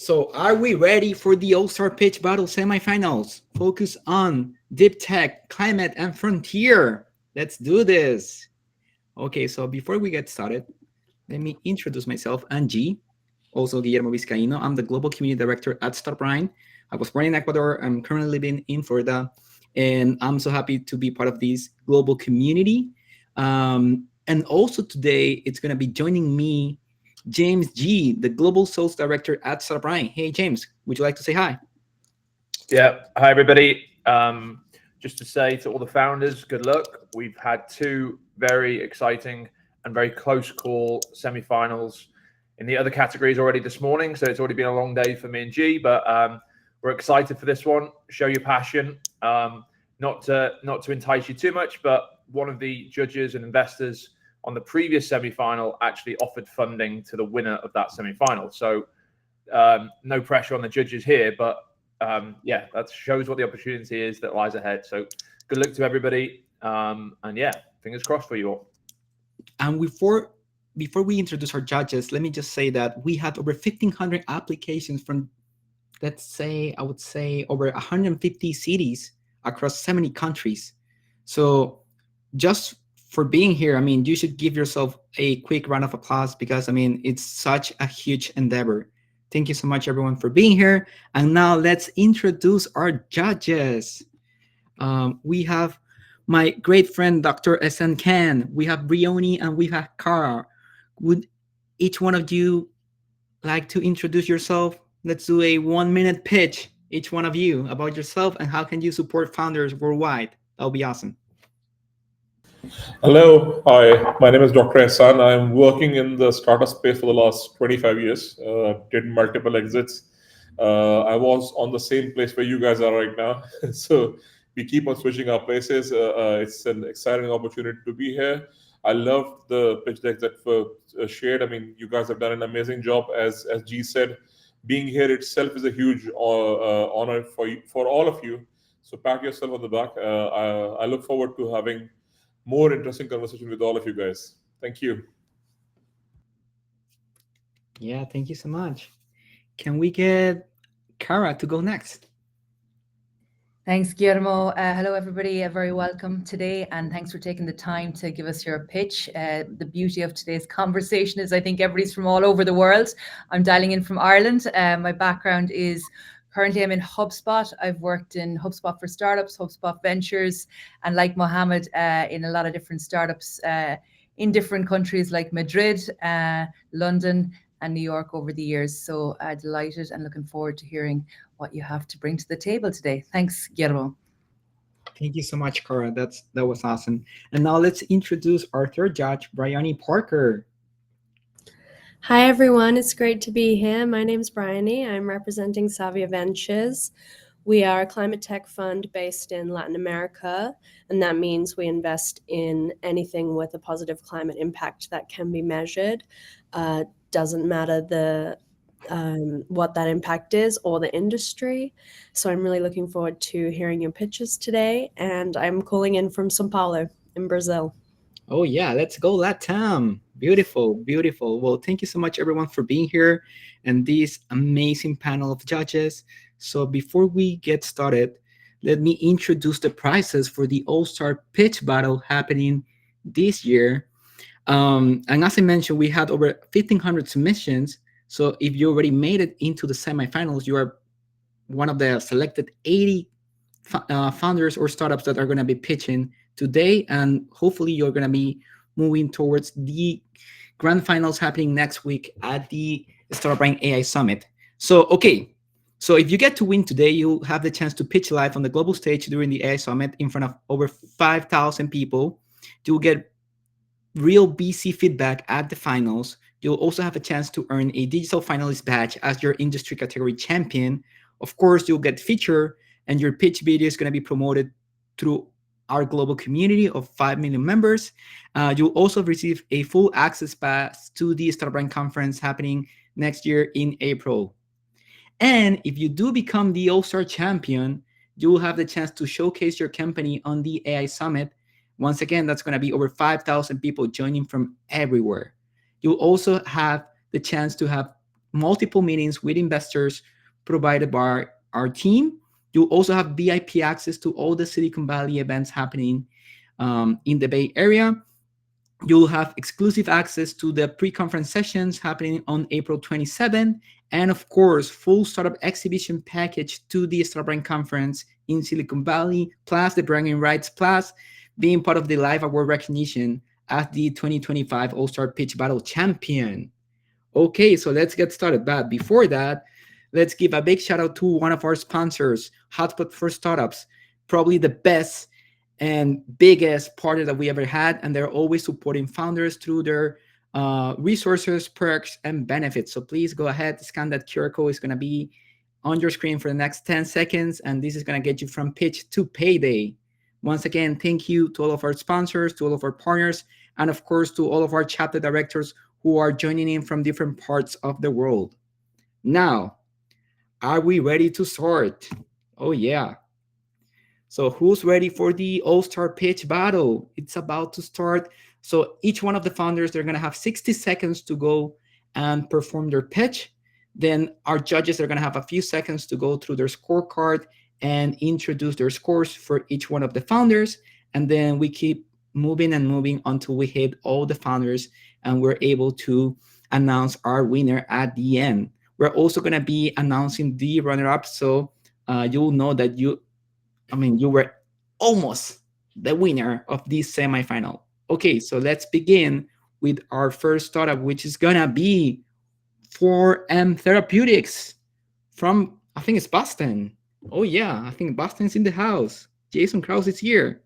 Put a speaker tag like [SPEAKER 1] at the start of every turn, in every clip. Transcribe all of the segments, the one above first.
[SPEAKER 1] So are we ready for the All-Star Pitch Battle semifinals? Focus on deep tech, climate, and frontier. Let's do this. Okay, so before we get started, let me introduce myself. I'm G, also Guillermo Vizcaíno. I'm the Global Community Director at Starbrine. I was born in Ecuador. I'm currently living in Florida, and I'm so happy to be part of this global community. And also today, it's going to be joining me James G, the Global Sales Director at Starbrine. Hey, James, would you like to say hi?
[SPEAKER 2] Yeah. Hi, everybody. Just to say to all the founders, good luck. We've had two very exciting and very close call semifinals in the other categories already this morning. So it's already been a long day for me and G, but we're excited for this one. Show your passion. Not to entice you too much, but one of the judges and investors on the previous semi-final actually offered funding to the winner of that semi-final. So no pressure on the judges here, but yeah, that shows what the opportunity is that lies ahead. So good luck to everybody. And yeah, fingers crossed for you all.
[SPEAKER 1] And before we introduce our judges, let me just say that we had over 1,500 applications from, let's say, I would say over 150 cities across 70 countries. So just for being here, I mean, you should give yourself a quick round of applause because, I mean, it's such a huge endeavor. Thank you so much, everyone, for being here. And now let's introduce our judges. We have my great friend, Dr. SN Khan. We have Brioni and we have Kara. Would each one of you like to introduce yourself? Let's do a 1-minute pitch, each one of you, about yourself and how can you support founders worldwide. That'll be awesome.
[SPEAKER 3] Hello, hi, my name is Dr. Ehsan. I'm working in the startup space for the last 25 years, did multiple exits. I was on the same place where you guys are right now. So we keep on switching our places. It's an exciting opportunity to be here. I love the pitch deck that were shared. I mean, you guys have done an amazing job. As G said, being here itself is a huge honor for all of you. So pat yourself on the back. I look forward to having more interesting conversation with all of you guys. Thank you.
[SPEAKER 1] Yeah, thank you so much. Can we get Kara to go next?
[SPEAKER 4] Thanks, Guillermo. Hello, everybody. Very welcome today, and thanks for taking the time to give us your pitch. The beauty of today's conversation is I think everybody's from all over the world. I'm dialing in from Ireland. My background is currently I'm in HubSpot. I've worked in HubSpot for startups, HubSpot Ventures, and like Mohammed, in a lot of different startups in different countries like Madrid, London, and New York over the years. So delighted and looking forward to hearing what you have to bring to the table today. Thanks, Guillermo.
[SPEAKER 1] Thank you so much, Kara. That was awesome. And now let's introduce our third judge, Briony Parker.
[SPEAKER 5] Hi, everyone. It's great to be here. My name's Briony. I'm representing Savia Ventures. We are a climate tech fund based in Latin America, and that means we invest in anything with a positive climate impact that can be measured. Doesn't matter what that impact is or the industry. So I'm really looking forward to hearing your pitches today, and I'm calling in from São Paulo in Brazil.
[SPEAKER 1] Oh yeah, let's go Latam. Beautiful, beautiful. Well, thank you so much, everyone, for being here and this amazing panel of judges. So before we get started, let me introduce the prizes for the All-Star Pitch Battle happening this year. And as I mentioned, we had over 1,500 submissions. So if you already made it into the semifinals, you are one of the selected 80 founders or startups that are going to be pitching today. And hopefully you're going to be moving towards the grand finals happening next week at the Starbrine AI Summit. So, okay. So if you get to win today, you'll have the chance to pitch live on the global stage during the AI Summit in front of over 5,000 people. You'll get real BC feedback at the finals. You'll also have a chance to earn a digital finalist badge as your industry category champion. Of course, you'll get featured, and your pitch video is going to be promoted through our global community of 5 million members. You'll also receive a full access pass to the Starbrine conference happening next year in April. And if you do become the All-Star champion, you will have the chance to showcase your company on the AI Summit. Once again, that's going to be over 5,000 people joining from everywhere. You'll also have the chance to have multiple meetings with investors provided by our team. You also have VIP access to all the Silicon Valley events happening in the Bay Area. You'll have exclusive access to the pre-conference sessions happening on April 27, and of course, full startup exhibition package to the Startup Conference in Silicon Valley, plus the bragging rights, plus being part of the live award recognition as the 2025 All-Star Pitch Battle Champion. Okay, so let's get started. But before that, let's give a big shout out to one of our sponsors, Hotspot for Startups, probably the best and biggest partner that we ever had, and they're always supporting founders through their resources, perks, and benefits. So please go ahead, scan that QR code. It's going to be on your screen for the next 10 seconds, and this is going to get you from pitch to payday. Once again, thank you to all of our sponsors, to all of our partners, and of course, to all of our chapter directors who are joining in from different parts of the world. Now, are we ready to start? Oh, yeah. So who's ready for the All-Star Pitch Battle? It's about to start. So each one of the founders, they're going to have 60 seconds to go and perform their pitch. Then our judges are going to have a few seconds to go through their scorecard and introduce their scores for each one of the founders. And then we keep moving and moving until we hit all the founders and we're able to announce our winner at the end. We're also going to be announcing the runner-up, so you'll know that you were almost the winner of this semifinal. Okay, so let's begin with our first startup, which is gonna be 4M Therapeutics from, I think it's Boston. Oh yeah, I think Boston's in the house. Jason Krause is here.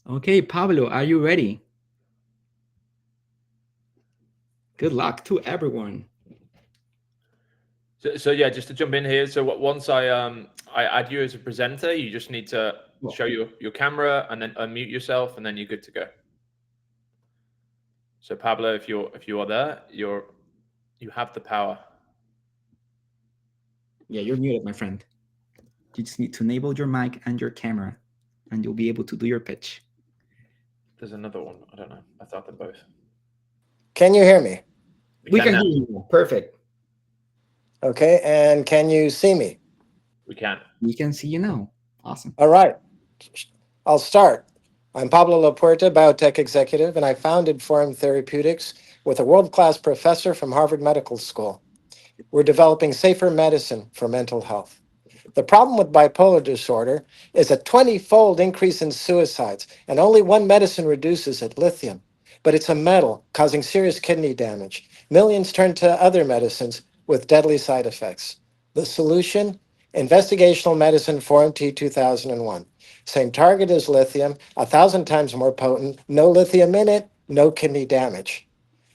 [SPEAKER 1] Okay, Pablo, are you ready? Good luck to everyone.
[SPEAKER 2] So yeah, just to jump in here. So once I add you as a presenter, you just need to show your camera and then unmute yourself, and then you're good to go. So Pablo, if you are there, you have the power.
[SPEAKER 1] Yeah, you're muted, my friend. You just need to enable your mic and your camera, and you'll be able to do your pitch.
[SPEAKER 2] There's another one. I don't know. I thought they're both.
[SPEAKER 6] Can you hear me?
[SPEAKER 1] We can hear you. Perfect.
[SPEAKER 6] Okay, and can you see me?
[SPEAKER 2] We can.
[SPEAKER 1] We can see you now. Awesome.
[SPEAKER 6] All right, I'll start. I'm Pablo La Puerta, biotech executive, and I founded 4M Therapeutics with a world-class professor from Harvard Medical School. We're developing safer medicine for mental health. The problem with bipolar disorder is a 20-fold increase in suicides, and only one medicine reduces it, lithium. But it's a metal causing serious kidney damage. Millions turn to other medicines with deadly side effects. The solution? Investigational medicine 4MT 2001. Same target as lithium, 1,000 times more potent, no lithium in it, no kidney damage.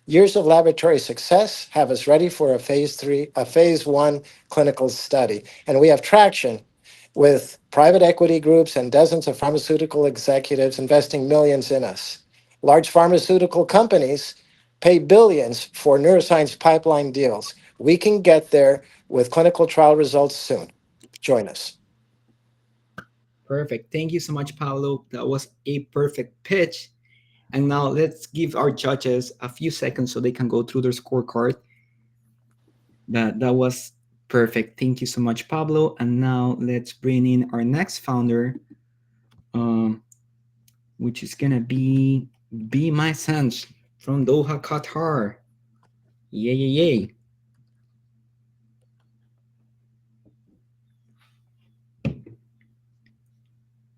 [SPEAKER 6] Years of laboratory success have us ready for a phase 1 clinical study. And we have traction with private equity groups and dozens of pharmaceutical executives investing millions in us. Large pharmaceutical companies pay billions for neuroscience pipeline deals. We can get there with clinical trial results soon. Join us.
[SPEAKER 1] Perfect. Thank you so much, Paolo. That was a perfect pitch. And now let's give our judges a few seconds so they can go through their scorecard. That was perfect. Thank you so much, Pablo. And now let's bring in our next founder, which is going to be My Sense from Doha, Qatar. Yay, yay, yay.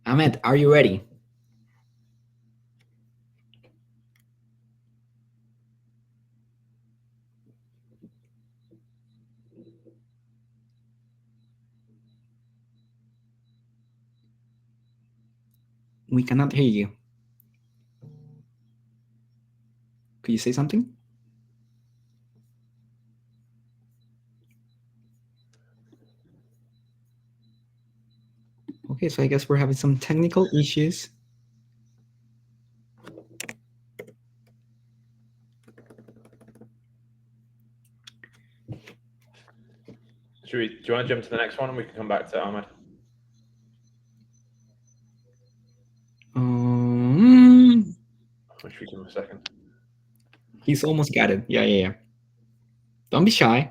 [SPEAKER 1] Ahmed, are you ready? We cannot hear you. Could you say something? Okay, so I guess we're having some technical issues.
[SPEAKER 2] Do you want to jump to the next one and we can come back to Ahmed? Should we give him a second?
[SPEAKER 1] He's almost got it. Yeah. Don't be shy.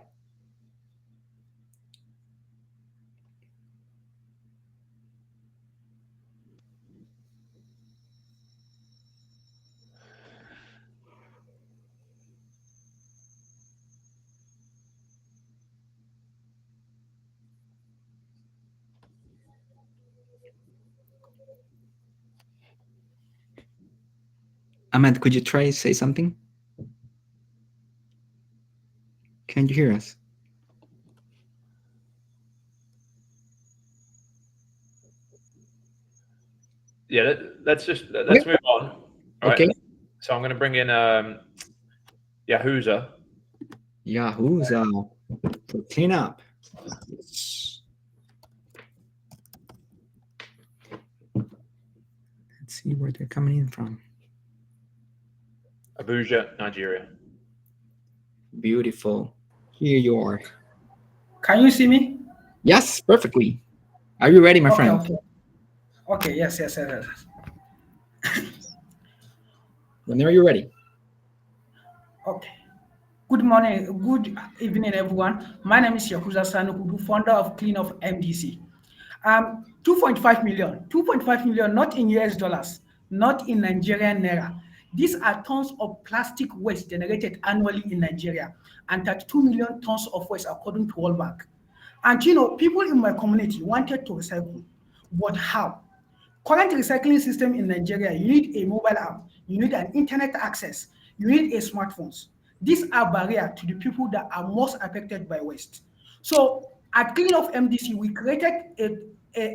[SPEAKER 1] Ahmed, could you try say something? Can you hear us?
[SPEAKER 2] Yeah, let's move on. All
[SPEAKER 1] okay.
[SPEAKER 2] Right. So I'm going to bring in Yahuza.
[SPEAKER 1] Yahuza, to clean up. Let's see where they're coming in from.
[SPEAKER 2] Abuja, Nigeria.
[SPEAKER 1] Beautiful. Here you are.
[SPEAKER 7] Can you see me?
[SPEAKER 1] Yes, perfectly. Are you ready, my friend?
[SPEAKER 7] Okay. Yes.
[SPEAKER 1] Whenever you're ready.
[SPEAKER 7] Okay. Good morning, good evening, everyone. My name is Yahuza Sanukudu, founder of Cleanup MDC. 2.5 million, not in US dollars, not in Nigerian naira. These are tons of plastic waste generated annually in Nigeria, and 32 million tons of waste according to World Bank. And people in my community wanted to recycle, but how? Current recycling system in Nigeria, you need a mobile app, you need an internet access, you need a smartphones. These are barriers to the people that are most affected by waste. So at Cleanup MDC, we created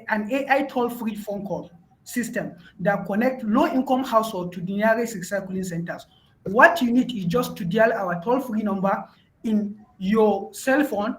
[SPEAKER 7] an AI toll-free phone call system that connects low-income households to the nearest recycling centers. What you need is just to dial our toll-free number in your cell phone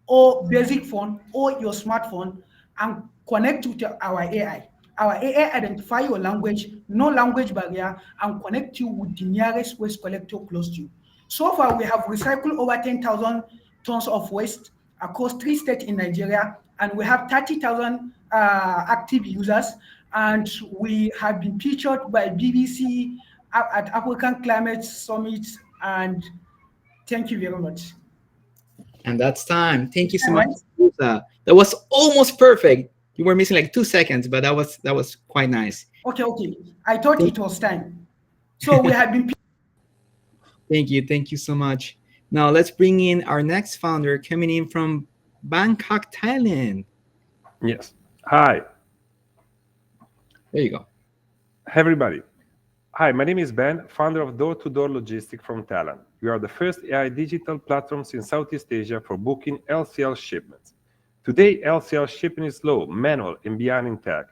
[SPEAKER 7] or basic phone or your smartphone and connect to our AI. Our AI identify your language, no language barrier, and connect you with the nearest waste collector close to you. So far, we have recycled over 10,000 tons of waste across 3 states in Nigeria, and we have 30,000 active users, and we have been featured by BBC at African Climate Summit, and thank you very much.
[SPEAKER 1] And that's time. Thank you so much. That was almost perfect. You were missing like 2 seconds, but that was quite nice.
[SPEAKER 7] Okay. I thought it was time. So we have been.
[SPEAKER 1] Thank you so much. Now let's bring in our next founder coming in from Bangkok, Thailand.
[SPEAKER 8] Yes. Hi.
[SPEAKER 1] There you go.
[SPEAKER 8] Hey, everybody. Hi, my name is Ben, founder of Door-to-Door Logistic from Thailand. We are the first AI digital platforms in Southeast Asia for booking LCL shipments. Today, LCL shipping is slow, manual, and beyond in tech.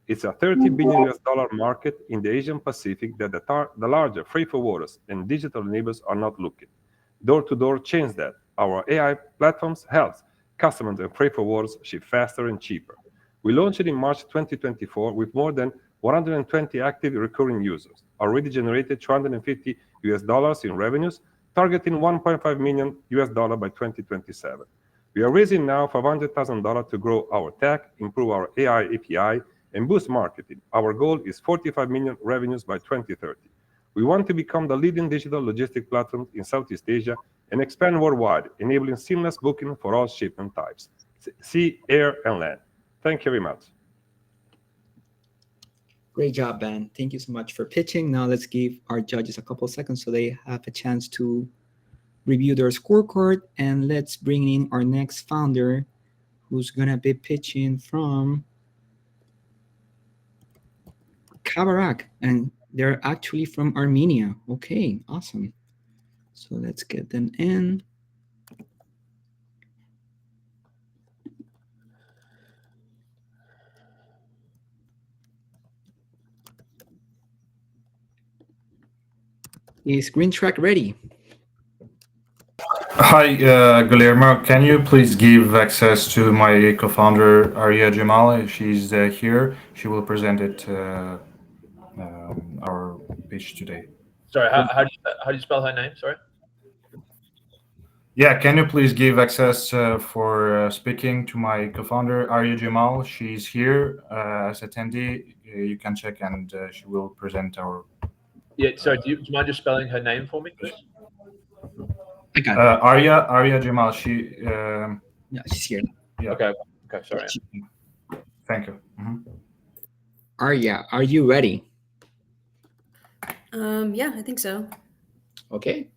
[SPEAKER 8] It's a $30 billion market in the Asian Pacific that the larger freight forwarders and digital enablers are not looking. Door-to-Door changed that. Our AI platforms helps customers and freight forwarders ship faster and cheaper. We launched it in March 2024 with more than 120 active recurring users, already generated $250 in revenues, targeting $1.5 million by 2027. We are raising now $500,000 to grow our tech, improve our AI API, and boost marketing. Our goal is 45 million revenues by 2030. We want to become the leading digital logistic platform in Southeast Asia and expand worldwide, enabling seamless booking for all shipment types, sea, air, and land. Thank you very much.
[SPEAKER 1] Great job, Ben. Thank you so much for pitching. Now let's give our judges a couple of seconds so they have a chance to review their scorecard. And let's bring in our next founder who's going to be pitching from Kabarak. And they're actually from Armenia. Okay, awesome. So let's get them in. Is Grintraq ready?
[SPEAKER 9] Hi, Guillermo. Can you please give access to my co-founder, Arya Jamal? She's here. She will present it our pitch today.
[SPEAKER 2] Sorry, how do you spell her name? Sorry.
[SPEAKER 9] Yeah, can you please give access for speaking to my co-founder, Arya Jamal? She's here as attendee. You can check and she will present our...
[SPEAKER 2] Yeah, sorry, do you mind just spelling her name for me, please?
[SPEAKER 1] I got it.
[SPEAKER 9] Arya Jamal, she.
[SPEAKER 1] Yeah, she's here.
[SPEAKER 9] Yeah.
[SPEAKER 2] Okay, sorry.
[SPEAKER 9] Thank you.
[SPEAKER 1] Arya, are you ready?
[SPEAKER 10] Yeah, I think so.
[SPEAKER 1] Okay.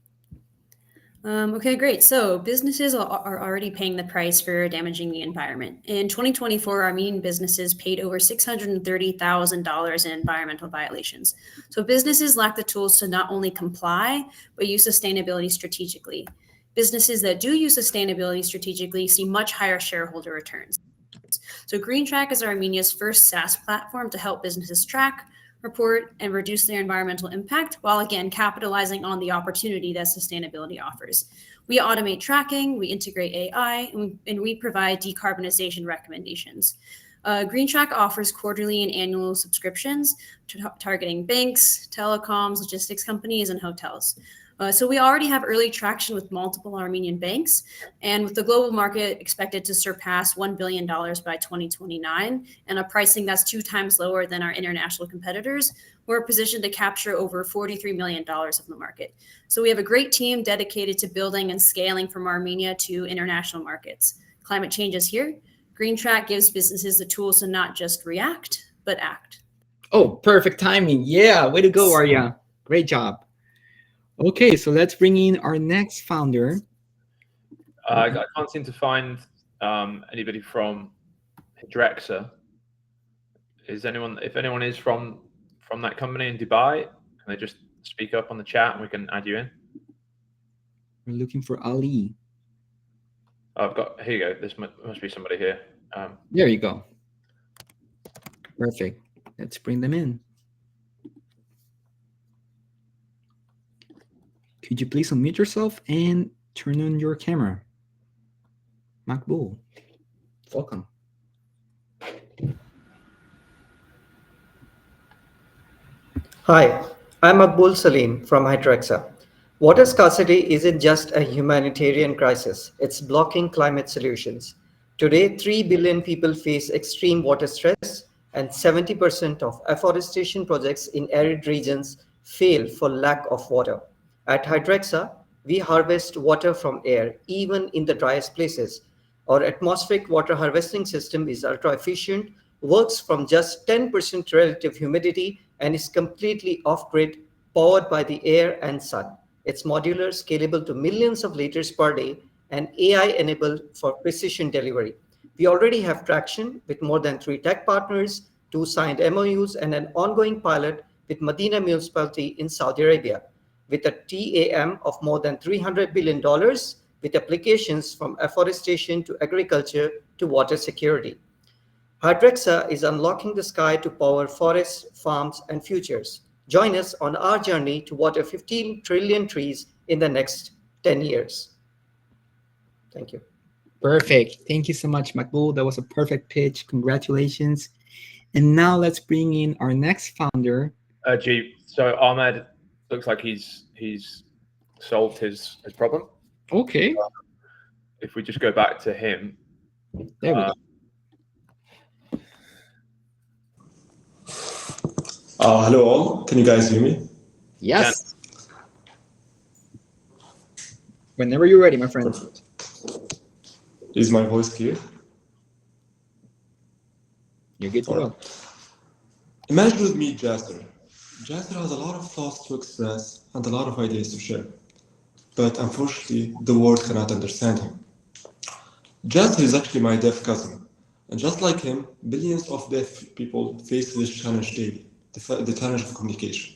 [SPEAKER 10] Okay, great. So businesses are already paying the price for damaging the environment. In 2024, Armenian businesses paid over $630,000 in environmental violations. So businesses lack the tools to not only comply, but use sustainability strategically. Businesses that do use sustainability strategically see much higher shareholder returns. So Grintraq is Armenia's first SaaS platform to help businesses track, report, and reduce their environmental impact, while again capitalizing on the opportunity that sustainability offers. We automate tracking, we integrate AI, and we provide decarbonization recommendations. Grintraq offers quarterly and annual subscriptions targeting banks, telecoms, logistics companies, and hotels. So we already have early traction with multiple Armenian banks, and with the global market expected to surpass $1 billion by 2029 and a pricing that's 2 times lower than our international competitors, we're positioned to capture over $43 million of the market. So we have a great team dedicated to building and scaling from Armenia to international markets. Climate change is here. Grintraq gives businesses the tools to not just react, but act.
[SPEAKER 1] Oh, perfect timing. Yeah, way to go, Arya. Great job. Okay, so let's bring in our next founder.
[SPEAKER 2] I can't seem to find anybody from Hydrexa. If anyone is from that company in Dubai, can they just speak up on the chat and we can add you in?
[SPEAKER 1] We're looking for Ali.
[SPEAKER 2] Oh, here you go. This must be somebody here.
[SPEAKER 1] There you go. Perfect. Let's bring them in. Could you please unmute yourself and turn on your camera? Makbul, welcome.
[SPEAKER 11] Hi, I'm Makbul Salim from Hydrexa. Water scarcity isn't just a humanitarian crisis, it's blocking climate solutions. Today, 3 billion people face extreme water stress, and 70% of afforestation projects in arid regions fail for lack of water. At Hydrexa, we harvest water from air, even in the driest places. Our atmospheric water harvesting system is ultra efficient, works from just 10% relative humidity, and is completely off-grid, powered by the air and sun. It's modular, scalable to millions of liters per day, and AI-enabled for precision delivery. We already have traction with more than 3 tech partners, 2 signed MOUs, and an ongoing pilot with Medina Municipality in Saudi Arabia, with a TAM of more than $300 billion, with applications from afforestation to agriculture to water security. Hydrexa is unlocking the sky to power forests, farms, and futures. Join us on our journey to water 15 trillion trees in the next 10 years. Thank you.
[SPEAKER 1] Perfect. Thank you so much, Makbul. That was a perfect pitch. Congratulations. And now let's bring in our next founder.
[SPEAKER 2] So Ahmed looks like he's solved his problem.
[SPEAKER 1] Okay.
[SPEAKER 2] If we just go back to him.
[SPEAKER 1] There we go.
[SPEAKER 12] Hello all. Can you guys hear me?
[SPEAKER 1] Yes. Whenever you're ready, my friend.
[SPEAKER 12] Perfect. Is my voice clear?
[SPEAKER 1] You're good to go.
[SPEAKER 12] Imagine with me Jasper. Jasper has a lot of thoughts to express and a lot of ideas to share. But unfortunately, the world cannot understand him. Jasper is actually my deaf cousin. And just like him, billions of deaf people face this challenge daily, the challenge of communication.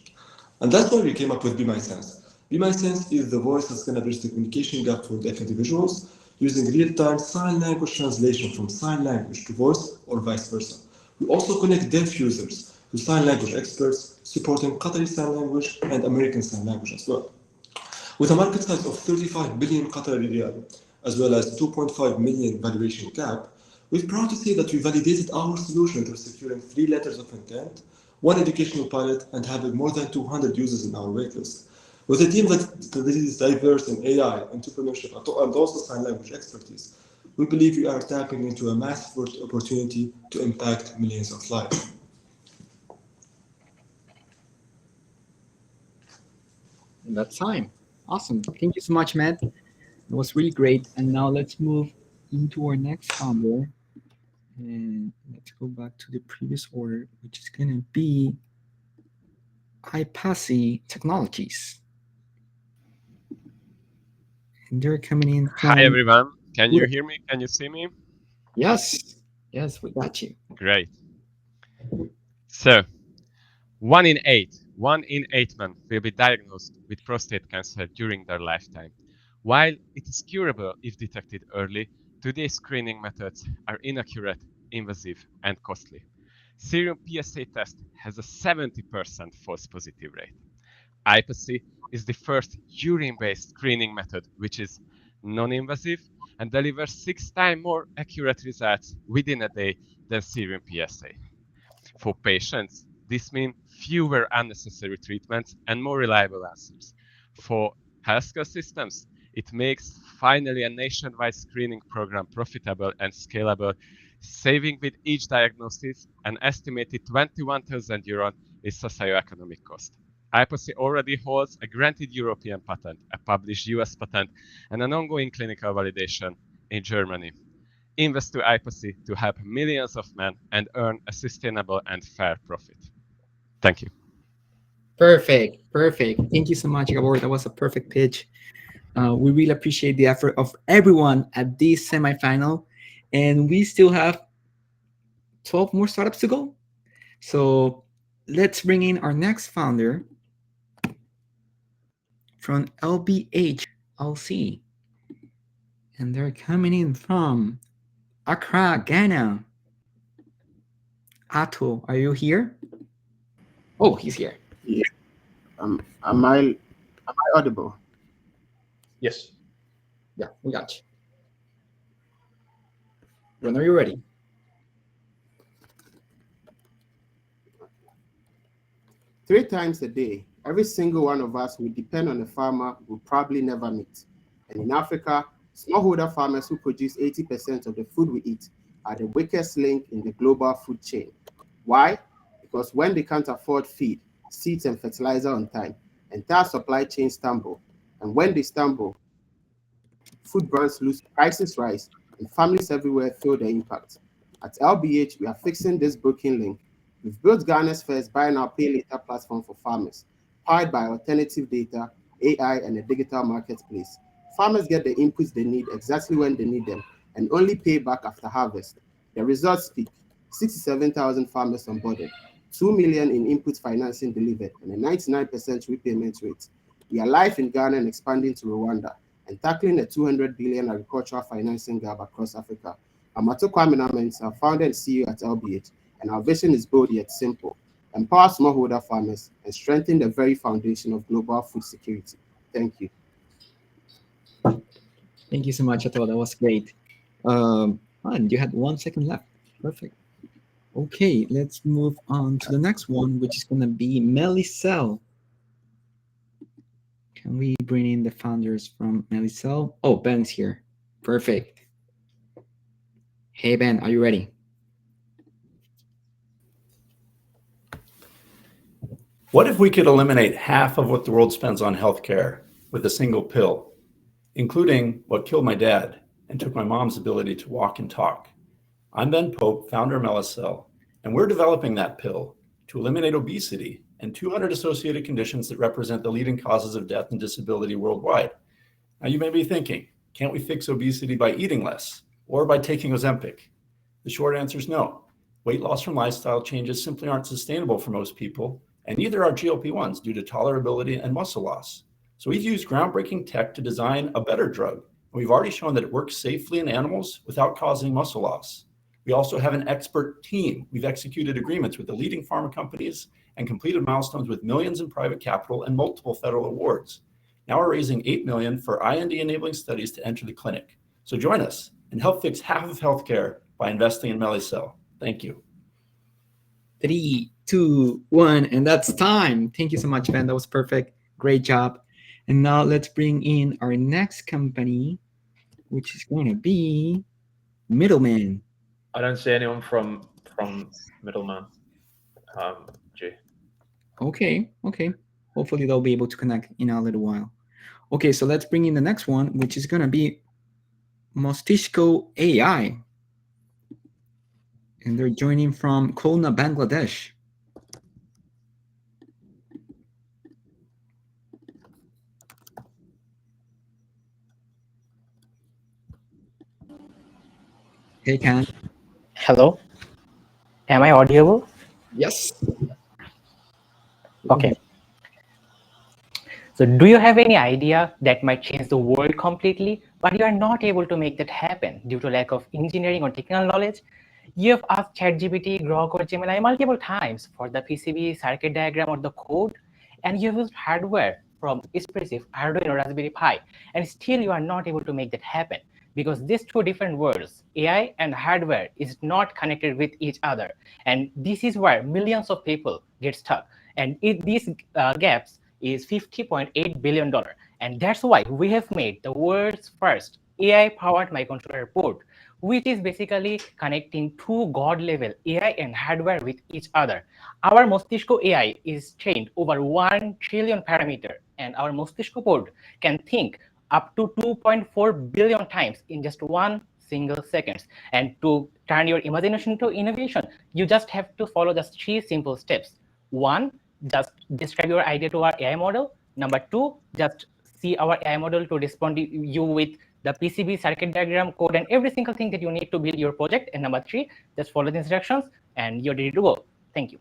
[SPEAKER 12] And that's why we came up with BeMySense. BeMySense is the voice that's going to bridge the communication gap for deaf individuals using real-time sign language translation from sign language to voice or vice versa. We also connect deaf users to sign language experts supporting Qatari Sign Language and American Sign Language as well. With a market size of 35 billion Qatari riyal, as well as 2.5 million valuation cap, we're proud to say that we validated our solution through securing 3 letters of intent, 1 educational pilot, and having more than 200 users in our waitlist. With a team that is diverse in AI, entrepreneurship, and also sign language expertise, we believe we are tapping into a massive opportunity to impact millions of lives.
[SPEAKER 1] That's time. Awesome. Thank you so much, Matt. It was really great. And now let's move into our next founder. And let's go back to the previous order, which is going to be iPASy Technologies. And they're coming in from...
[SPEAKER 13] Hi, everyone. Can you hear me? Can you see me?
[SPEAKER 1] Yes. Yes, we got you.
[SPEAKER 13] Great. So, 1 in 8 men will be diagnosed with prostate cancer during their lifetime. While it is curable if detected early, today's screening methods are inaccurate, invasive, and costly. Serum PSA test has a 70% false positive rate. iPASy is the first urine-based screening method which is non-invasive and delivers 6 times more accurate results within a day than serum PSA. For patients, this means fewer unnecessary treatments and more reliable answers. For healthcare systems, it makes finally a nationwide screening program profitable and scalable, saving with each diagnosis an estimated 21,000 euros in socioeconomic cost. iPASy already holds a granted European patent, a published US patent, and an ongoing clinical validation in Germany. Invest to iPASy to help millions of men and earn a sustainable and fair profit. Thank you.
[SPEAKER 1] Perfect. Thank you so much, Gabor. That was a perfect pitch. We really appreciate the effort of everyone at this semifinal, and we still have 12 more startups to go. So let's bring in our next founder from LbH LC, and they're coming in from Accra, Ghana. Ato, are you here? Oh, he's here.
[SPEAKER 14] Yeah. Am I audible?
[SPEAKER 2] Yes.
[SPEAKER 1] Yeah, we got you. When are you ready?
[SPEAKER 14] Three times a day, every single one of us will depend on a farmer we'll probably never meet. And in Africa, smallholder farmers who produce 80% of the food we eat are the weakest link in the global food chain. Why? Because when they can't afford feed, seeds, and fertilizer on time, entire supply chains stumble. And when they stumble, food brands lose, prices rise, and families everywhere feel the impact. At LbH, we are fixing this broken link. We've built Ghana's first buy now, pay later platform for farmers, powered by alternative data, AI, and a digital marketplace. Farmers get the inputs they need exactly when they need them, and only pay back after harvest. The results speak. 67,000 farmers onboarded, 2 million in input financing delivered, and a 99% repayment rate. We are live in Ghana and expanding to Rwanda, and tackling a 200 billion agricultural financing gap across Africa. I'm Ato Kwame Namensa, founder and CEO at LbH, and our vision is bold yet simple: empower smallholder farmers and strengthen the very foundation of global food security. Thank you.
[SPEAKER 1] Thank you so much, Ato. That was great. And you had 1 second left. Perfect. Okay, let's move on to the next one, which is going to be MelliCell. Can we bring in the founders from MelliCell? Oh, Ben's here. Perfect. Hey, Ben, are you ready?
[SPEAKER 15] What if we could eliminate half of what the world spends on healthcare with a single pill, including what killed my dad and took my mom's ability to walk and talk? I'm Ben Pope, founder of MelliCell, and we're developing that pill to eliminate obesity and 200 associated conditions that represent the leading causes of death and disability worldwide. Now you may be thinking, can't we fix obesity by eating less or by taking Ozempic? The short answer is no. Weight loss from lifestyle changes simply aren't sustainable for most people, and neither are GLP-1s due to tolerability and muscle loss. So we've used groundbreaking tech to design a better drug, and we've already shown that it works safely in animals without causing muscle loss. We also have an expert team. We've executed agreements with the leading pharma companies and completed milestones with millions in private capital and multiple federal awards. Now we're raising $8 million for IND-enabling studies to enter the clinic. So join us and help fix half of healthcare by investing in MelliCell. Thank you.
[SPEAKER 1] 3, 2, 1, and that's time. Thank you so much, Ben. That was perfect. Great job. And now let's bring in our next company, which is going to be Midddleman.
[SPEAKER 2] I don't see anyone from Midddleman. G.
[SPEAKER 1] Okay. Hopefully they'll be able to connect in a little while. Okay, so let's bring in the next one, which is gonna be Mostishko AI. And they're joining from Khulna, Bangladesh. Hey, Khan.
[SPEAKER 16] Hello. Am I audible?
[SPEAKER 1] Yes.
[SPEAKER 16] Okay. So do you have any idea that might change the world completely, but you are not able to make that happen due to lack of engineering or technical knowledge? You have asked ChatGPT, Grok, or Gemini multiple times for the PCB, circuit diagram, or the code, and you have used hardware from expressive Arduino Raspberry Pi, and still you are not able to make that happen because these two different worlds, AI and hardware, is not connected with each other. And this is where millions of people get stuck. And these gaps is $50.8 billion. And that's why we have made the world's first AI-powered microcontroller board, which is basically connecting two God-level AI and hardware with each other. Our Mostishko AI is trained over 1 trillion parameter, and our Mostishko board can think up to 2.4 billion times in just 1 single seconds. And to turn your imagination to innovation, you just have to follow just 3 simple steps. 1, just describe your idea to our AI model. Number 2, just see our AI model to respond to you with the PCB, circuit diagram, code, and every single thing that you need to build your project. And number 3, just follow the instructions and you're ready to go. Thank you.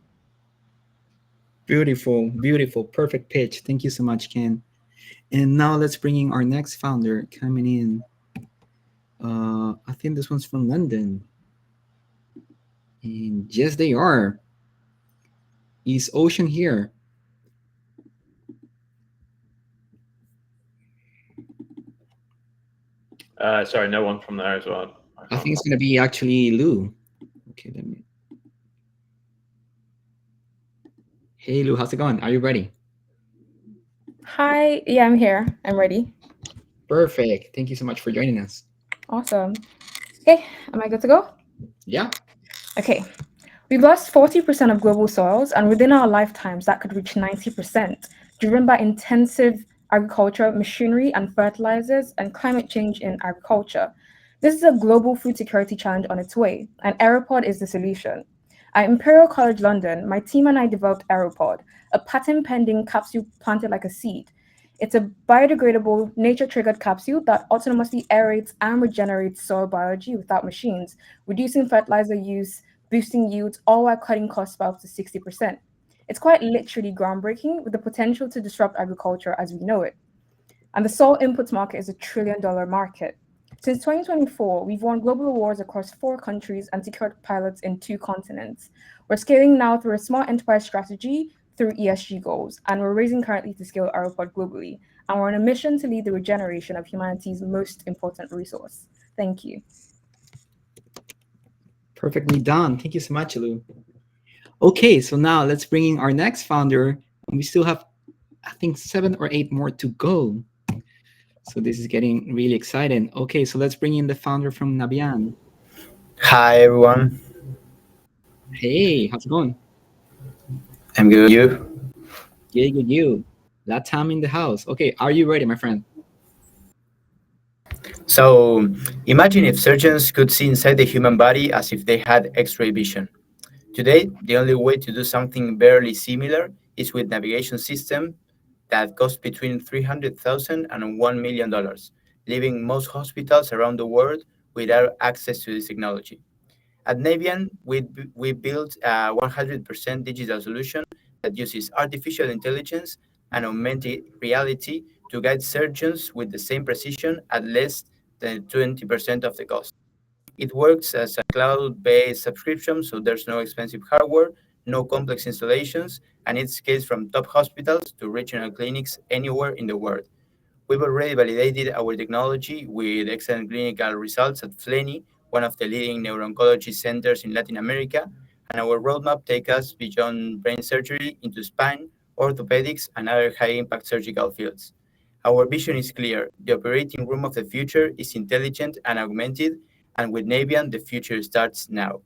[SPEAKER 1] Beautiful, beautiful, perfect pitch. Thank you so much, Ken. And now let's bring in our next founder coming in. I think this one's from London. And yes, they are. Is Ocean here?
[SPEAKER 2] Sorry, no one from there as well.
[SPEAKER 1] I think it's going to be actually Lou. Okay, let me. Hey, Lou, how's it going? Are you ready?
[SPEAKER 17] Hi, yeah, I'm here. I'm ready.
[SPEAKER 1] Perfect. Thank you so much for joining us.
[SPEAKER 17] Awesome. Okay, am I good to go?
[SPEAKER 1] Yeah.
[SPEAKER 17] Okay. We've lost 40% of global soils, and within our lifetimes, that could reach 90%, driven by intensive agriculture, machinery, and fertilizers, and climate change in agriculture. This is a global food security challenge on its way, and Aeropod is the solution. At Imperial College London, my team and I developed Aeropod, a patent-pending capsule planted like a seed. It's a biodegradable, nature-triggered capsule that autonomously aerates and regenerates soil biology without machines, reducing fertilizer use, boosting yields, all while cutting costs by up to 60%. It's quite literally groundbreaking, with the potential to disrupt agriculture as we know it. And the soil inputs market is $1 trillion market. Since 2024, we've won global awards across 4 countries and secured pilots in 2 continents. We're scaling now through a smart enterprise strategy through ESG goals, and we're raising currently to scale Aeropod globally. And we're on a mission to lead the regeneration of humanity's most important resource. Thank you.
[SPEAKER 1] Perfectly done. Thank you so much, Lou. Okay, so now let's bring in our next founder. And we still have, I think, 7 or 8 more to go. So this is getting really exciting. Okay, so let's bring in the founder from Navian.
[SPEAKER 18] Hi, everyone.
[SPEAKER 1] Hey, how's it going?
[SPEAKER 18] I'm good. You?
[SPEAKER 1] Yeah, good. You. That time in the house. Okay, are you ready, my friend?
[SPEAKER 18] So, imagine if surgeons could see inside the human body as if they had X-ray vision. Today, the only way to do something barely similar is with navigation system that cost between $300,000 and $1 million, leaving most hospitals around the world without access to this technology. At Navian, we built a 100% digital solution that uses artificial intelligence and augmented reality to guide surgeons with the same precision at less than 20% of the cost. It works as a cloud-based subscription, so there's no expensive hardware, no complex installations, and it scales from top hospitals to regional clinics anywhere in the world. We've already validated our technology with excellent clinical results at FLENI, one of the leading neuro-oncology centers in Latin America, and our roadmap takes us beyond brain surgery into spine, orthopedics, and other high-impact surgical fields. Our vision is clear. The operating room of the future is intelligent and augmented, and with Navian, the future starts now.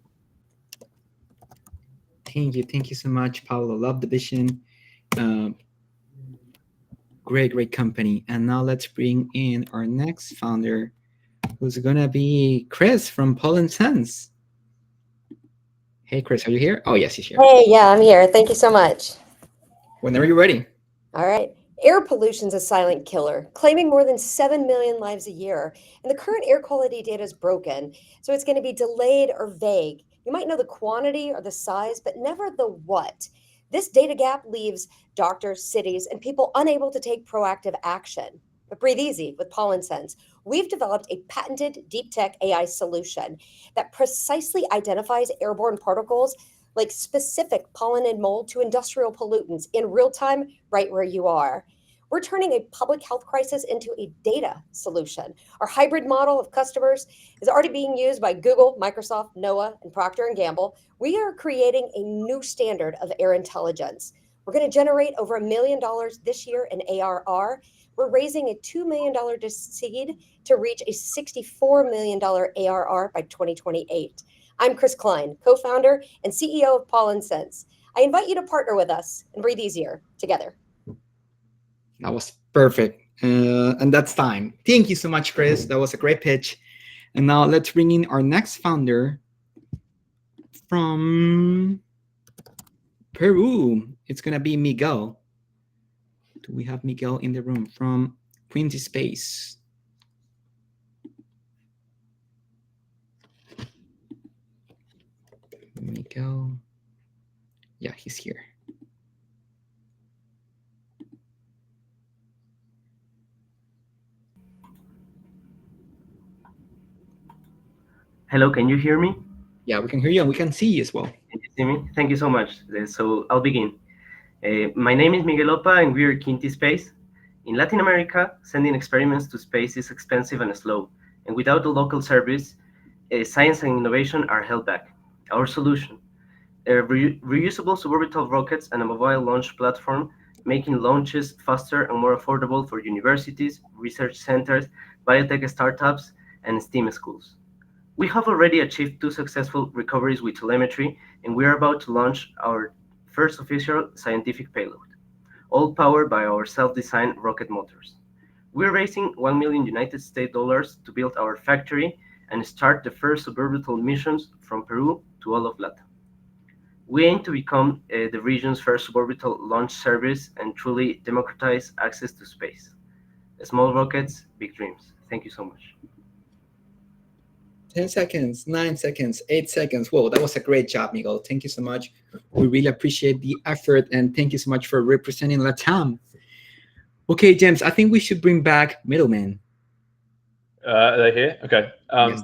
[SPEAKER 1] Thank you so much, Paulo. Love the vision. Great company. And now let's bring in our next founder, who's gonna be Chris from Pollen Sense. Hey, Chris, are you here? Oh, yes, he's here.
[SPEAKER 19] Hey, yeah, I'm here. Thank you so much.
[SPEAKER 1] Whenever you're ready.
[SPEAKER 19] All right. Air pollution's a silent killer, claiming more than 7 million lives a year. And the current air quality data is broken, so it's going to be delayed or vague. You might know the quantity or the size, but never the what. This data gap leaves doctors, cities, and people unable to take proactive action. But breathe easy with Pollen Sense. We've developed a patented deep tech AI solution that precisely identifies airborne particles like specific pollen and mold to industrial pollutants in real time, right where you are. We're turning a public health crisis into a data solution. Our hybrid model of customers is already being used by Google, Microsoft, NOAA, and Procter & Gamble. We are creating a new standard of air intelligence. We're going to generate over $1 million this year in ARR. We're raising a $2 million seed to reach a $64 million ARR by 2028. I'm Chris Klein, co-founder and CEO of Pollen Sense. I invite you to partner with us and breathe easier together.
[SPEAKER 1] That was perfect. And that's time. Thank you so much, Chris. That was a great pitch. And now let's bring in our next founder from Peru. It's going to be Miguel. Do we have Miguel in the room from QintiSpace? Miguel. Yeah, he's here.
[SPEAKER 20] Hello, can you hear me?
[SPEAKER 1] Yeah, we can hear you and we can see you as well.
[SPEAKER 20] Can you see me? Thank you so much. So I'll begin. My name is Miguel Opa and we're QintiSpace. In Latin America, sending experiments to space is expensive and slow. And without the local service, science and innovation are held back. Our solution, reusable suborbital rockets and a mobile launch platform, making launches faster and more affordable for universities, research centers, biotech startups, and STEAM schools. We have already achieved 2 successful recoveries with telemetry, and we are about to launch our first official scientific payload, all powered by our self-designed rocket motors. We're raising $1 million United States dollars to build our factory and start the first suborbital missions from Peru to all of Latin. We aim to become the region's first suborbital launch service and truly democratize access to space. Small rockets, big dreams. Thank you so much.
[SPEAKER 1] 10 seconds, 9 seconds, 8 seconds. Whoa, that was a great job, Miguel. Thank you so much. We really appreciate the effort, and thank you so much for representing LATAM. Okay, James, I think we should bring back Midddleman.
[SPEAKER 2] Are they here? Okay.
[SPEAKER 1] Yes.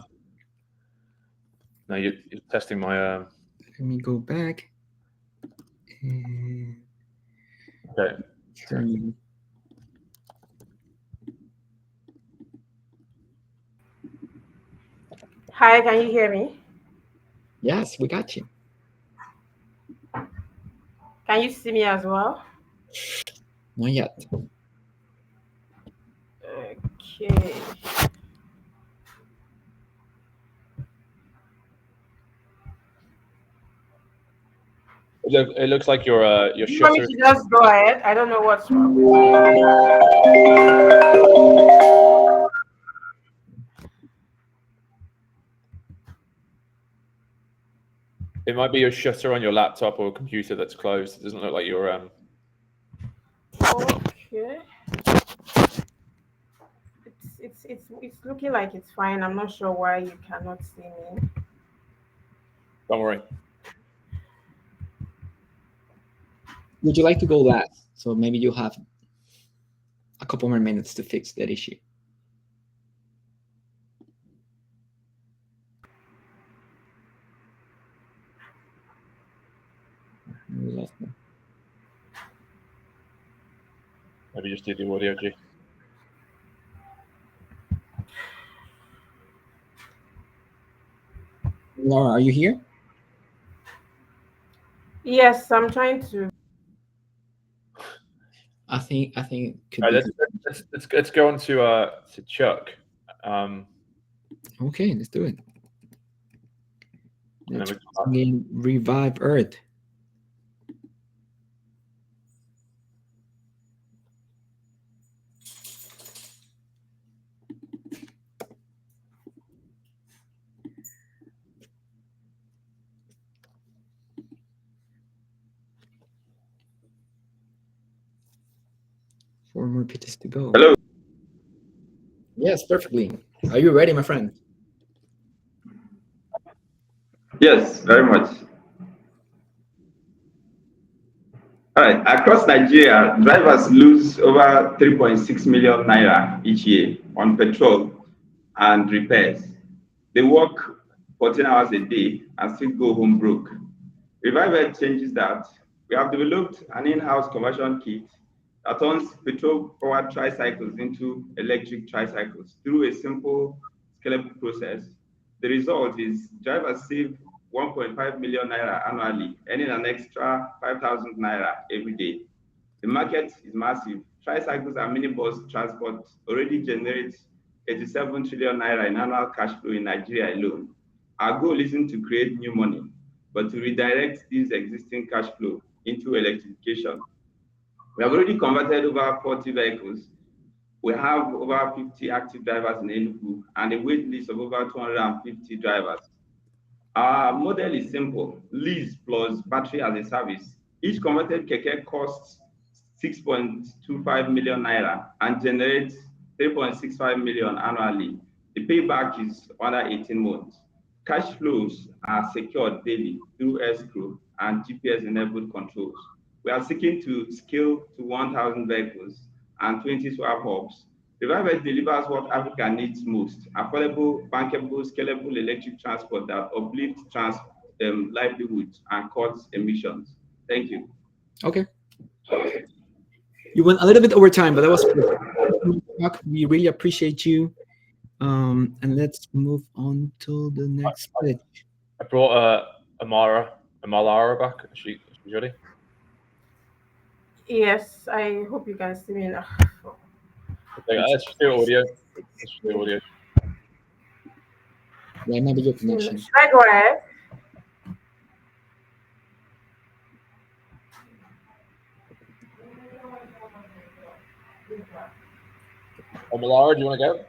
[SPEAKER 2] No, you're testing my...
[SPEAKER 1] Let me go back.
[SPEAKER 2] Okay.
[SPEAKER 1] Turn.
[SPEAKER 21] Hi, can you hear me?
[SPEAKER 1] Yes, we got you.
[SPEAKER 21] Can you see me as well?
[SPEAKER 1] Not yet.
[SPEAKER 21] Okay.
[SPEAKER 2] It looks like your
[SPEAKER 21] You want me
[SPEAKER 2] shutter.
[SPEAKER 21] to just go ahead? I don't know what's wrong.
[SPEAKER 2] It might be your shutter on your laptop or computer that's closed. It doesn't look like your
[SPEAKER 21] Okay. It's looking like it's fine. I'm not sure why you cannot see me.
[SPEAKER 2] Don't worry.
[SPEAKER 1] Would you like to go last? So maybe you have a couple more minutes to fix that issue.
[SPEAKER 2] Maybe just do the audio, G.
[SPEAKER 1] Laura, are you here?
[SPEAKER 21] Yes, I'm trying to.
[SPEAKER 1] I think could
[SPEAKER 2] Right,
[SPEAKER 1] be
[SPEAKER 2] let's go on to Chuck.
[SPEAKER 1] Okay, let's do it.
[SPEAKER 2] And
[SPEAKER 1] Let's
[SPEAKER 2] then we
[SPEAKER 1] bring in Rvive Earth. 4 more pitches to go.
[SPEAKER 3] Hello.
[SPEAKER 1] Yes, perfectly. Are you ready, my friend?
[SPEAKER 3] Yes, very much. All right. Across Nigeria, drivers lose over 3.6 million naira each year on petrol and repairs. They work 14 hours a day and still go home broke. Rvive Earth changes that. We have developed an in-house conversion kit that turns petrol-powered tricycles into electric tricycles through a simple, scalable process. The result is drivers save 1.5 million naira annually, earning an extra 5,000 naira every day. The market is massive. Tricycles and minibus transport already generate 87 trillion naira in annual cash flow in Nigeria alone. Our goal isn't to create new money, but to redirect this existing cash flow into electrification. We have already converted over 40 vehicles. We have over 50 active drivers in Enugu and a wait list of over 250 drivers. Our model is simple: lease plus battery as a service. Each converted keke costs 6.25 million naira and generates 3.65 million annually. The payback is under 18 months. Cash flows are secured daily through escrow and GPS-enabled controls. We are seeking to scale to 1,000 vehicles and 20 swap hubs. Rvive Earth delivers what Africa needs most: affordable, bankable, scalable electric transport that uplifts livelihoods and cuts emissions. Thank you.
[SPEAKER 1] Okay. You went a little bit over time, but that was perfect. We really appreciate you. And let's move on to the next pitch.
[SPEAKER 2] I brought Amalara back. She's ready.
[SPEAKER 21] Yes, I hope you can see me now.
[SPEAKER 2] Okay, let's just do audio. Let's do audio.
[SPEAKER 1] Yeah, maybe your connection.
[SPEAKER 21] Should I go ahead?
[SPEAKER 2] Amalara, do you want to go?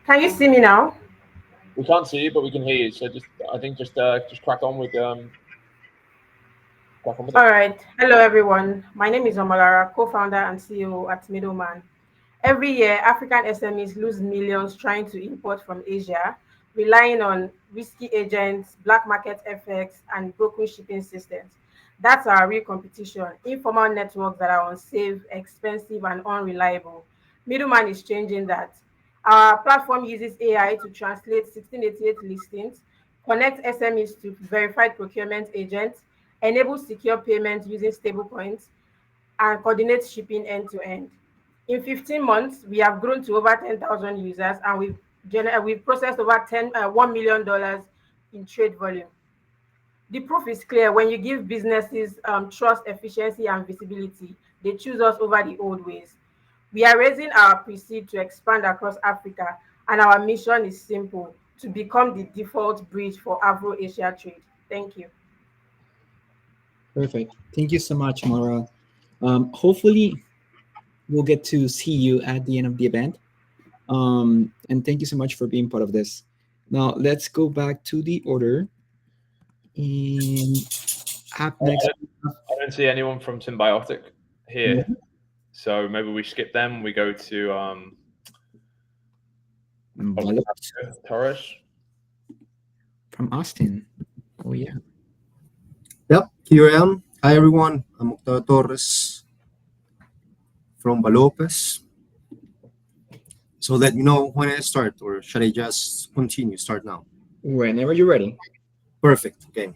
[SPEAKER 21] Can you see me now?
[SPEAKER 2] We can't see you, but we can hear you. So I think just crack on with
[SPEAKER 21] All right. Hello, everyone. My name is Omalara, co-founder and CEO at Midddleman. Every year, African SMEs lose millions trying to import from Asia, relying on risky agents, black market effects, and broken shipping systems. That's our real competition: informal networks that are unsafe, expensive, and unreliable. Middleman is changing that. Our platform uses AI to translate 1688 listings, connect SMEs to verified procurement agents, enable secure payments using stablecoins, and coordinate shipping end to end. In 15 months, we have grown to over 10,000 users, and we've processed over $1 million in trade volume. The proof is clear: when you give businesses trust, efficiency, and visibility, they choose us over the old ways. We are raising our pre-seed to expand across Africa, and our mission is simple: to become the default bridge for Afro-Asia trade. Thank you.
[SPEAKER 1] Perfect. Thank you so much, Mara. Hopefully, we'll get to see you at the end of the event. And thank you so much for being part of this. Now, let's go back to the order. And up next,
[SPEAKER 2] I don't see anyone from SYMBIOTIC here. So maybe we skip them. We go to Torres
[SPEAKER 1] from Austin. Oh, yeah.
[SPEAKER 22] Yep, here I am. Hi, everyone. I'm Octavio Torres from Valopes. So let me know when I start, or should I just continue? Start now.
[SPEAKER 1] Whenever you're ready.
[SPEAKER 22] Perfect. Okay.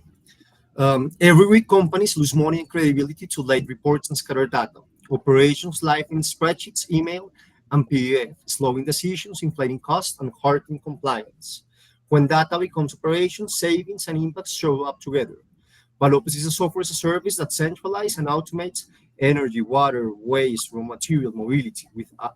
[SPEAKER 22] Every week, companies lose money and credibility to late reports and scattered data. Operations live in spreadsheets, email, and PDF, slowing decisions, inflating costs, and hurting compliance. When data becomes operations, savings and impacts show up together. Valopes is a software as a service that centralizes and automates energy, water, waste, raw material, mobility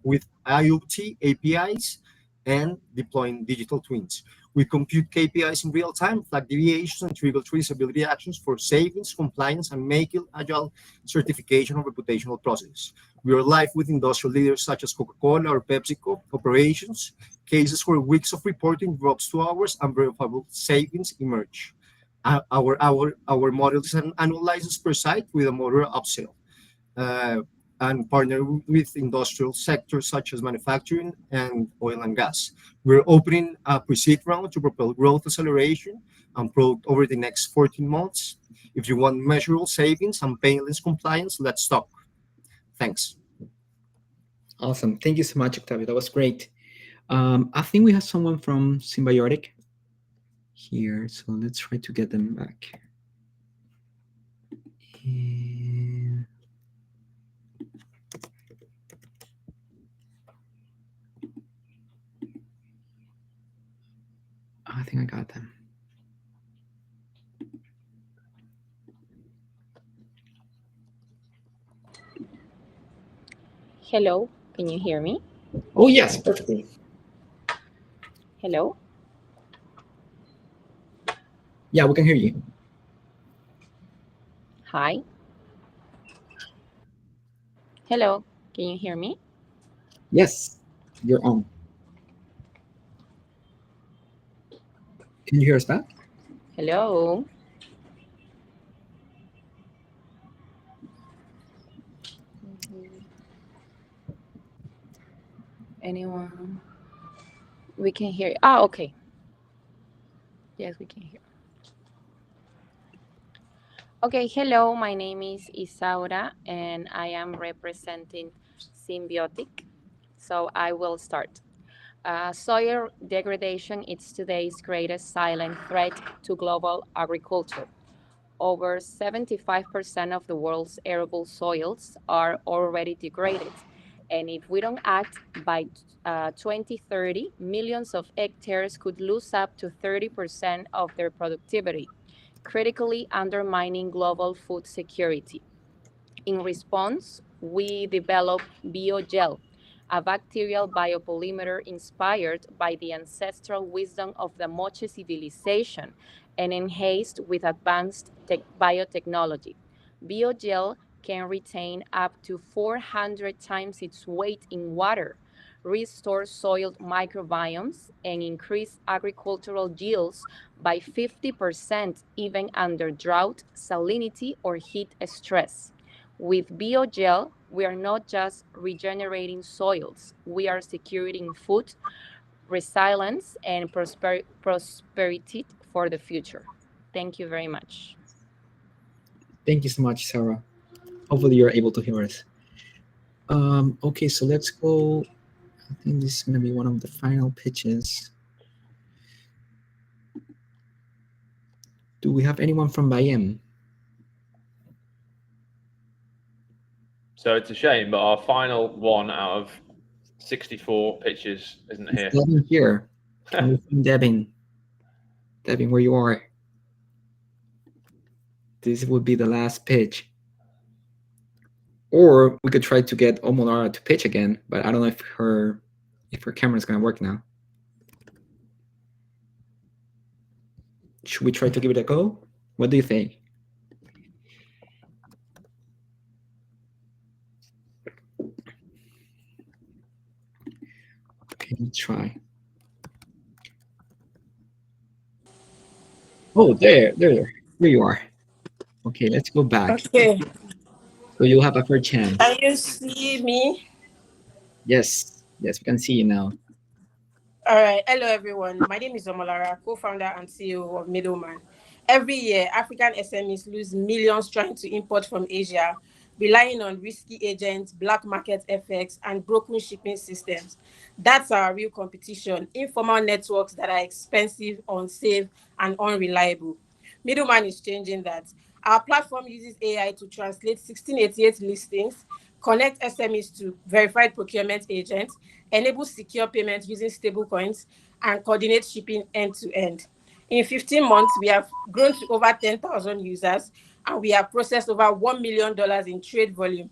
[SPEAKER 22] with IoT APIs and deploying digital twins. We compute KPIs in real time, flag deviations, and trigger traceability actions for savings, compliance, and make it agile certification of reputational processes. We are live with industrial leaders such as Coca-Cola or PepsiCo operations, cases where weeks of reporting drops to hours and verifiable savings emerge. Our model is an annual license per site with a moderate upsell. and partner with industrial sectors such as manufacturing and oil and gas. We're opening a pre-seed round to propel growth acceleration and product over the next 14 months. If you want measurable savings and painless compliance, let's talk. Thanks.
[SPEAKER 1] Awesome. Thank you so much, Octavio. That was great. I think we have someone from SYMBIOTIC here, so let's try to get them back. And I think I got them.
[SPEAKER 4] Hello, can you hear me?
[SPEAKER 1] Oh, yes, perfectly.
[SPEAKER 4] Hello?
[SPEAKER 1] Yeah, we can hear you.
[SPEAKER 4] Hi. Hello, can you hear me?
[SPEAKER 1] Yes, you're on. Can you hear us back?
[SPEAKER 4] Hello? Anyone? We can hear you. Ah, okay. Yes, we can hear. Okay, hello, my name is Isaura and I am representing SYMBIOTIC. So I will start. Soil degradation is today's greatest silent threat to global agriculture. Over 75% of the world's arable soils are already degraded. And if we don't act by 2030, millions of hectares could lose up to 30% of their productivity, critically undermining global food security. In response, we developed BioGel, a bacterial biopolymer inspired by the ancestral wisdom of the Moche civilization and enhanced with advanced biotechnology. BioGel can retain up to 400 times its weight in water, restore soil microbiomes, and increase agricultural yields by 50% even under drought, salinity, or heat stress. With BioGel, we are not just regenerating soils, we are securing food, resilience, and prosperity for the future. Thank you very much.
[SPEAKER 1] Thank you so much, Sarah. Hopefully you're able to hear us. Okay, so let's go. I think this is going to be one of the final pitches. Do we have anyone from Vayim?
[SPEAKER 2] So it's a shame, but our final one out of 64 pitches isn't here.
[SPEAKER 1] Devin here. Can we find Devin? Devin, where you are? This would be the last pitch. Or we could try to get Omolara to pitch again, but I don't know if her camera is going to work now. Should we try to give it a go? What do you think? Okay, let's try. Oh, there you are. Okay, let's go back.
[SPEAKER 5] Okay.
[SPEAKER 1] So you'll have a fair chance.
[SPEAKER 5] Can you see me?
[SPEAKER 1] Yes, we can see you now.
[SPEAKER 5] All right. Hello, everyone. My name is Omolara, co-founder and CEO of Midddleman. Every year, African SMEs lose millions trying to import from Asia, relying on risky agents, black market effects, and broken shipping systems. That's our real competition, informal networks that are expensive, unsafe, and unreliable. Midddleman is changing that. Our platform uses AI to translate 1688 listings, connect SMEs to verified procurement agents, enable secure payments using stablecoins, and coordinate shipping end-to-end. In 15 months, we have grown to over 10,000 users, and we have processed over $1 million in trade volume.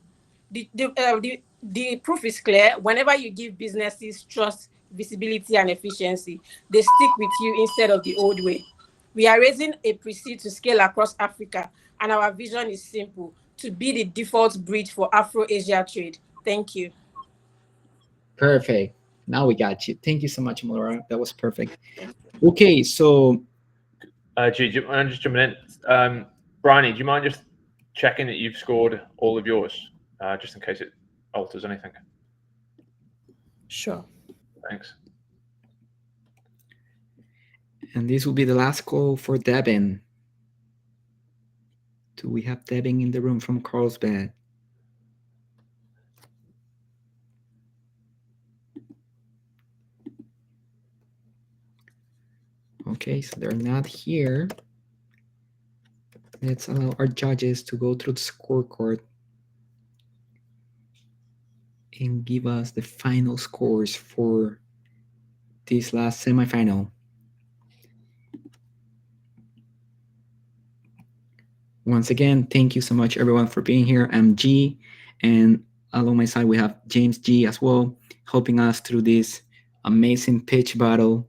[SPEAKER 5] The proof is clear. Whenever you give businesses trust, visibility, and efficiency, they stick with you instead of the old way. We are raising a pre-seed to scale across Africa, and our vision is simple: to be the default bridge for Afro-Asia trade. Thank you.
[SPEAKER 1] Perfect. Now we got you. Thank you so much, Laura. That was perfect. Okay, so
[SPEAKER 2] I'm just jumping in. Bryony, do you mind just checking that you've scored all of yours, just in case it alters anything.
[SPEAKER 17] Sure.
[SPEAKER 2] Thanks.
[SPEAKER 1] And this will be the last call for Devin. Do we have Devin in the room from Carlsbad? Okay, so they're not here. Let's allow our judges to go through the scorecard and give us the final scores for this last semifinal. Once again, thank you so much, everyone, for being here. I'm G, and along my side, we have James G as well, helping us through this amazing pitch battle.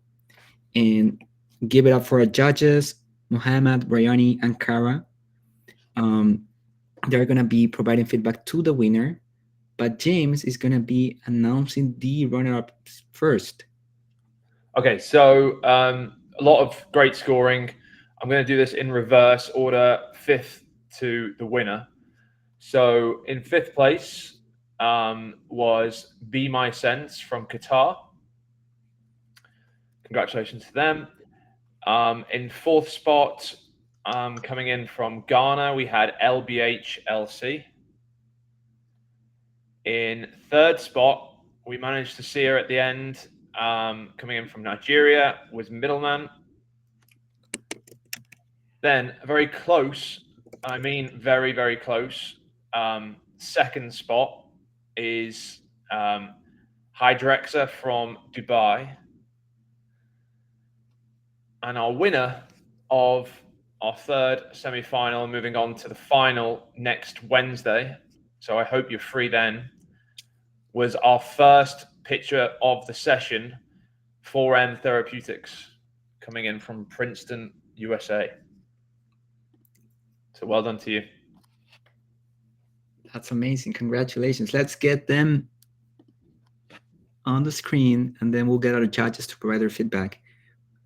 [SPEAKER 1] And give it up for our judges, Muhammad, Briani, and Kara. They're going to be providing feedback to the winner, but James is going to be announcing the runner-up first.
[SPEAKER 2] Okay, so a lot of great scoring. I'm going to do this in reverse order, 5th to the winner. So in 5th place was Vayim Sense from Qatar. Congratulations to them. In 4th spot, coming in from Ghana, we had LbH LC. In 3rd spot, we managed to see her at the end, coming in from Nigeria, was Midddleman. Then very close, I mean very, very close, 2nd spot is Hydrexa from Dubai. And our winner of our 3rd semi-final, moving on to the final next Wednesday, so I hope you're free then, was our first pitcher of the session, 4M Therapeutics, coming in from Princeton, USA. So well done to you.
[SPEAKER 1] That's amazing. Congratulations. Let's get them on the screen, and then we'll get our judges to provide their feedback.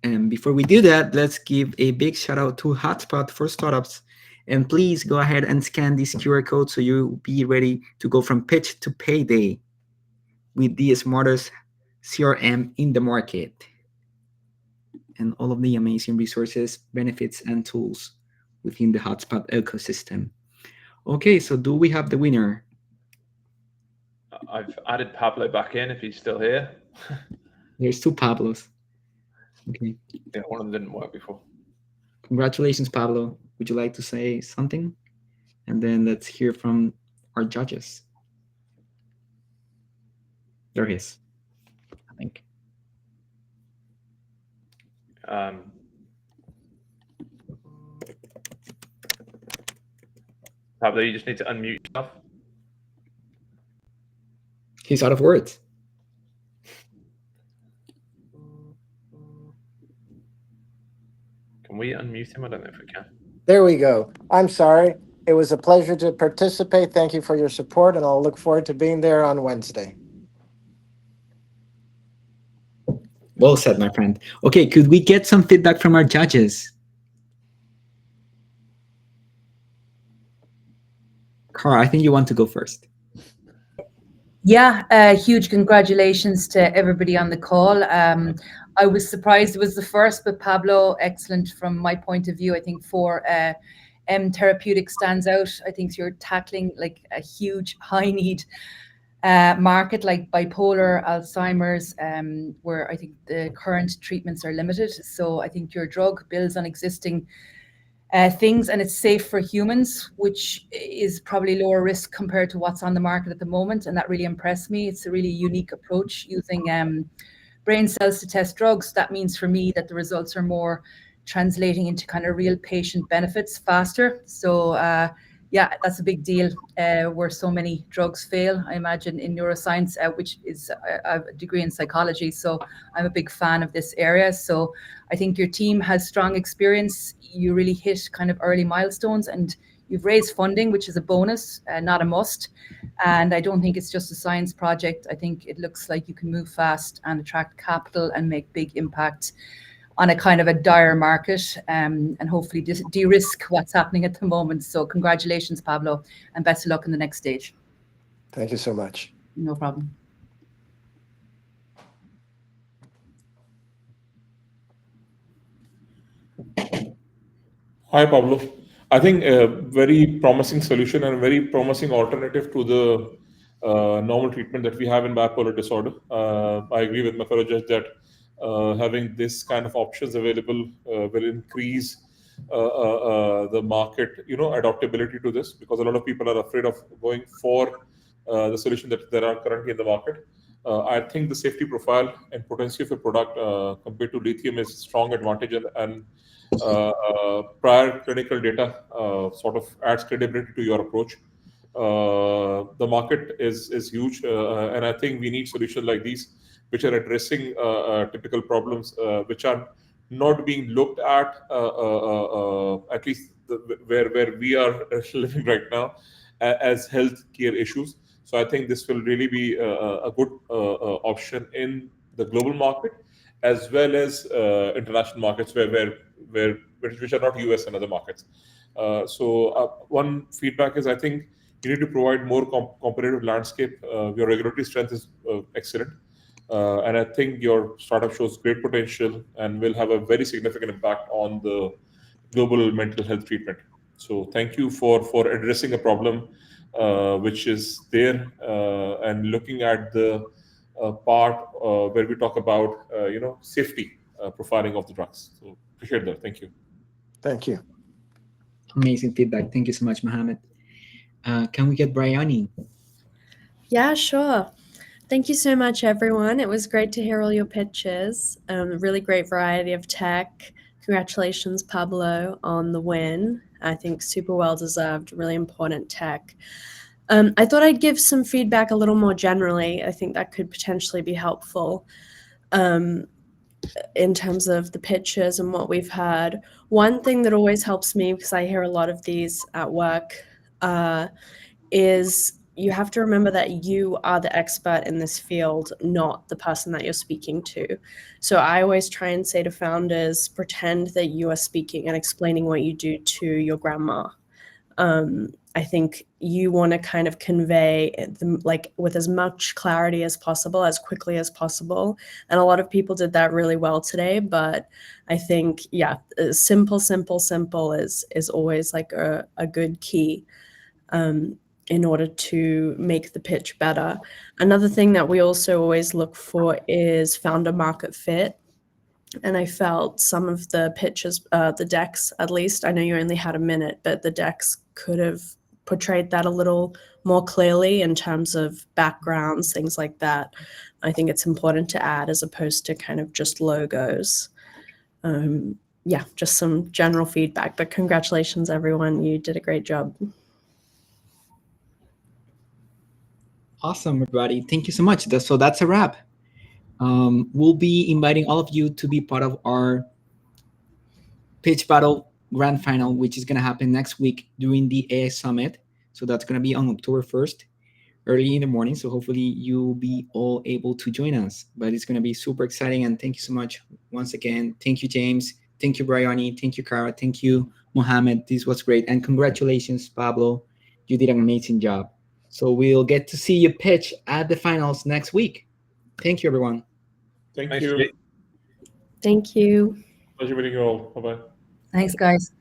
[SPEAKER 1] And before we do that, let's give a big shout out to Hotspot for Startups. And please go ahead and scan this QR code so you'll be ready to go from pitch to payday with the smartest CRM in the market and all of the amazing resources, benefits, and tools within the Hotspot ecosystem. Okay, so do we have the winner?
[SPEAKER 2] I've added Pablo back in if he's still here.
[SPEAKER 1] There's 2 Pablos. Okay.
[SPEAKER 2] Yeah, one of them didn't work before.
[SPEAKER 1] Congratulations, Pablo. Would you like to say something? And then let's hear from our judges. There he is, I think.
[SPEAKER 2] Pablo, you just need to unmute yourself.
[SPEAKER 1] He's out of words.
[SPEAKER 2] Can we unmute him? I don't know if we can.
[SPEAKER 6] There we go. I'm sorry. It was a pleasure to participate. Thank you for your support, and I'll look forward to being there on Wednesday.
[SPEAKER 1] Well said, my friend. Okay, could we get some feedback from our judges? Cara, I think you want to go first.
[SPEAKER 7] Yeah, huge congratulations to everybody on the call. I was surprised it was the first, but Pablo, excellent from my point of view. I think for Therapeutics stands out. I think you're tackling like a huge high need market like bipolar, Alzheimer's, where I think the current treatments are limited. So I think your drug builds on existing things, and it's safe for humans, which is probably lower risk compared to what's on the market at the moment. And that really impressed me. It's a really unique approach using brain cells to test drugs. That means for me that the results are more translating into kind of real patient benefits faster. So yeah, that's a big deal where so many drugs fail, I imagine, in neuroscience, which is a degree in psychology. So I'm a big fan of this area. So I think your team has strong experience. You really hit kind of early milestones, and you've raised funding, which is a bonus, not a must. And I don't think it's just a science project. I think it looks like you can move fast and attract capital and make big impact on a kind of a dire market, and hopefully de-risk what's happening at the moment. So congratulations, Pablo, and best of luck in the next stage.
[SPEAKER 6] Thank you so much.
[SPEAKER 7] No problem.
[SPEAKER 8] Hi, Pablo. I think a very promising solution and a very promising alternative to the normal treatment that we have in bipolar disorder. I agree with my fellow judge that having this kind of options available will increase the market, adaptability to this, because a lot of people are afraid of going for the solution that there are currently in the market. I think the safety profile and potency of a product compared to lithium is a strong advantage, and prior clinical data sort of adds credibility to your approach. The market is huge, and I think we need solutions like these, which are addressing typical problems which are not being looked at least where we are living right now, as health care issues. So I think this will really be a good option in the global market, as well as international markets which are not US and other markets. So one feedback is, I think you need to provide more competitive landscape. Your regulatory strength is excellent. And I think your startup shows great potential and will have a very significant impact on the global mental health treatment. So thank you for addressing a problem which is there, and looking at the part where we talk about safety profiling of the drugs. So appreciate that. Thank you.
[SPEAKER 6] Thank you.
[SPEAKER 1] Amazing feedback. Thank you so much, Mohammed. Can we get Bryony?
[SPEAKER 9] Yeah, sure. Thank you so much, everyone. It was great to hear all your pitches. Really great variety of tech. Congratulations, Pablo, on the win. I think super well deserved, really important tech. I thought I'd give some feedback a little more generally. I think that could potentially be helpful in terms of the pitches and what we've heard. One thing that always helps me, because I hear a lot of these at work, is you have to remember that you are the expert in this field, not the person that you're speaking to. So I always try and say to founders, pretend that you are speaking and explaining what you do to your grandma. I think you want to kind of convey with as much clarity as possible, as quickly as possible. And a lot of people did that really well today, but I think, yeah, simple is always like a good key in order to make the pitch better. Another thing that we also always look for is founder market fit. And I felt some of the pitches, the decks at least, I know you only had a minute, but the decks could have portrayed that a little more clearly in terms of backgrounds, things like that. I think it's important to add as opposed to kind of just logos. Yeah, just some general feedback, but congratulations, everyone. You did a great job.
[SPEAKER 1] Awesome, everybody. Thank you so much. So that's a wrap. We'll be inviting all of you to be part of our pitch battle grand final, which is going to happen next week during the AI Summit. So that's going to be on October 1st, early in the morning. So hopefully you'll be all able to join us. But it's going to be super exciting. And thank you so much once again. Thank you, James. Thank you, Bryony. Thank you, Kara. Thank you, Mohammed. This was great. And congratulations, Pablo. You did an amazing job. So we'll get to see you pitch at the finals next week. Thank you, everyone.
[SPEAKER 8] Thank you.
[SPEAKER 9] Thank you.
[SPEAKER 8] Pleasure meeting you all. Bye-bye.
[SPEAKER 7] Thanks, guys.